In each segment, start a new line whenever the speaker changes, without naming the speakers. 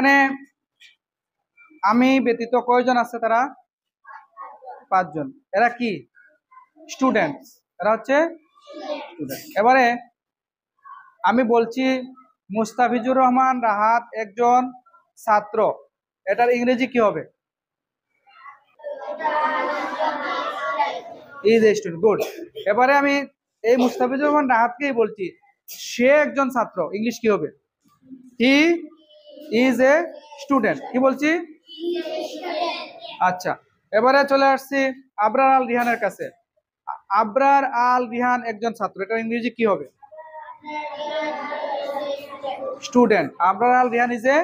এখানে আমি ব্যতীত কয়জন আছে? তারা 5 জন। এরা কি? স্টুডেন্টস। এরা হচ্ছে স্টুডেন্ট। এবারে আমি বলছি মুস্তাফিজুর রহমান রাহাত একজন ছাত্র, এটার ইংরেজি কি হবে? Is a student. গুড। এবারে আমি এই মুস্তাফিজুর রহমান রাহাতকেই বলছি সে একজন ছাত্র, ইংলিশ কি হবে? He is a student. কি বলছি? আচ্ছা, এবারে চলে আসছি আবরার আল রিহানের কাছে। আবরার আল রিহান একজন ছাত্র, এটার ইংরেজি কি হবে? Student. Abrar Al Rihan is a.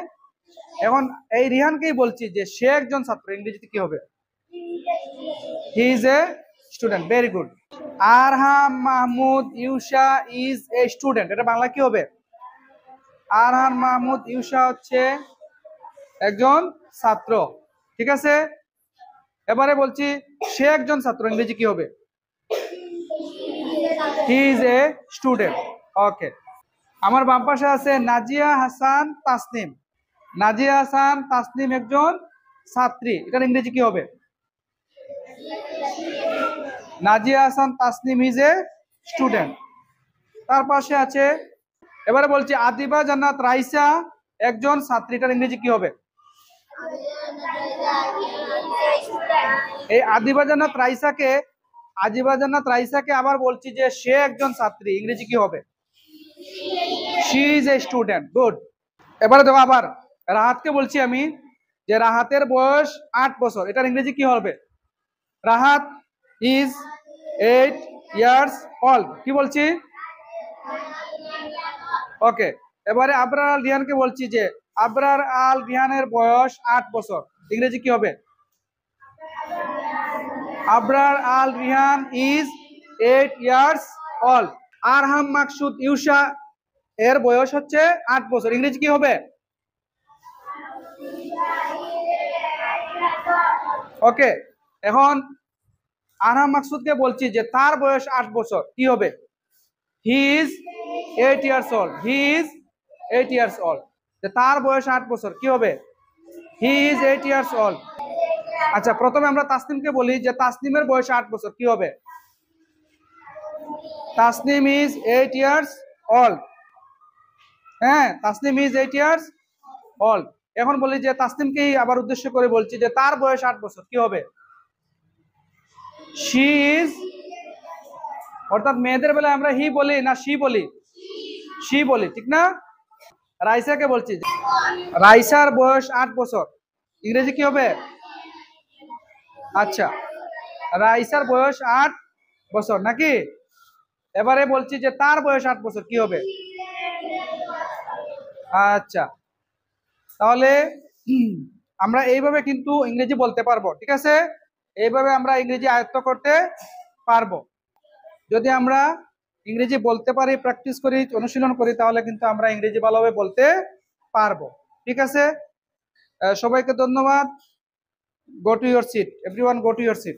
এখন এই রিহানকেই বলছি যে সে একজন ছাত্র, ইংরেজিতে কি হবে? He is a student. Very good. Arham Mahmud Yusa is a student, এটা বাংলা কি হবে? আরহাম মাহমুদ ইউসা হচ্ছে একজন ছাত্র। ঠিক আছে, এবারে বলছি সে একজন ছাত্র, ইংরেজি কি হবে? He is a student. Okay. আমার বাম পাশে আছে নাজিয়া হাসান তাসনিম। নাজিয়া হাসান তাসনিম একজন ছাত্রী, এটার ইংরেজি কি হবে? Nazia Hasan Tasnim is a student. তার পাশে আছে, এবারে বলছি আদিবা জান্নাত রাইসা একজন ছাত্রী, এটার ইংরেজি কি হবে? এই আদিবা জান্নাত রাইসাকে আবার বলছি যে সে একজন ছাত্রী, ইংরেজি কি হবে? She is a student. Good. এবারে দেখো আবার রাহাতকে বলছি আমি যে রাহাতের বয়স 8 বছর, এটার ইংরেজি কি হবে? Rahat is 8 years old. কি বলছি? ওকে। এবারে আবরার আল রিহানকে বলছি যে আবরার আল রিহানের বয়স 8 বছর, ইংরেজি কি হবে? আবরার আল রিহান ইজ 8 ইয়ার্স ওল্ড। আরহাম মাকসুদ ইউসা এর বয়স হচ্ছে 8 বছর, ইংরেজি কি হবে? ওকে। এখন আরহাম মাকসুদকে বলছি যে তার বয়স 8 বছর, কি হবে? He is 8 years old. He is 8 years old. যে তার বয়স 8 বছর, কি হবে? He is 8 years old. আচ্ছা, প্রথমে আমরা তাসনিমকে বলি যে তাসনিমের বয়স 8 বছর, কি হবে? Tasnim is 8 years old. হ্যাঁ, তাসনিম ইজ 8 ইয়ার্স ওল্ড। এখন বলি যে তাসনিমকেই আবার উদ্দেশ্য করে বলছি যে তার বয়স 8 বছর, কি হবে? She is. অর্থাৎ মেয়েদের বেলায় আমরা হি বলি না শি বলি? শি বলি, ঠিক না? রাইসাকে বলছি রাইসার বয়স 8 বছর, ইংরেজি কি হবে? আচ্ছা, রাইসার বয়স 8 বছর নাকি? এবারে বলছি যে তার বয়স 8 বছর, কি হবে? আচ্ছা, তাহলে আমরা এইভাবে কিন্তু ইংরেজি বলতে পারবো। ঠিক আছে, এইভাবে আমরা ইংরেজি আয়ত্ত করতে পারবো। যদি আমরা ইংরেজি বলতে পারি, প্র্যাকটিস করি, অনুশীলন করি, তাহলে কিন্তু আমরা ইংরেজি ভালোভাবে বলতে পারবো। ঠিক আছে, সবাইকে ধন্যবাদ। Go to your seat, everyone go to your seat.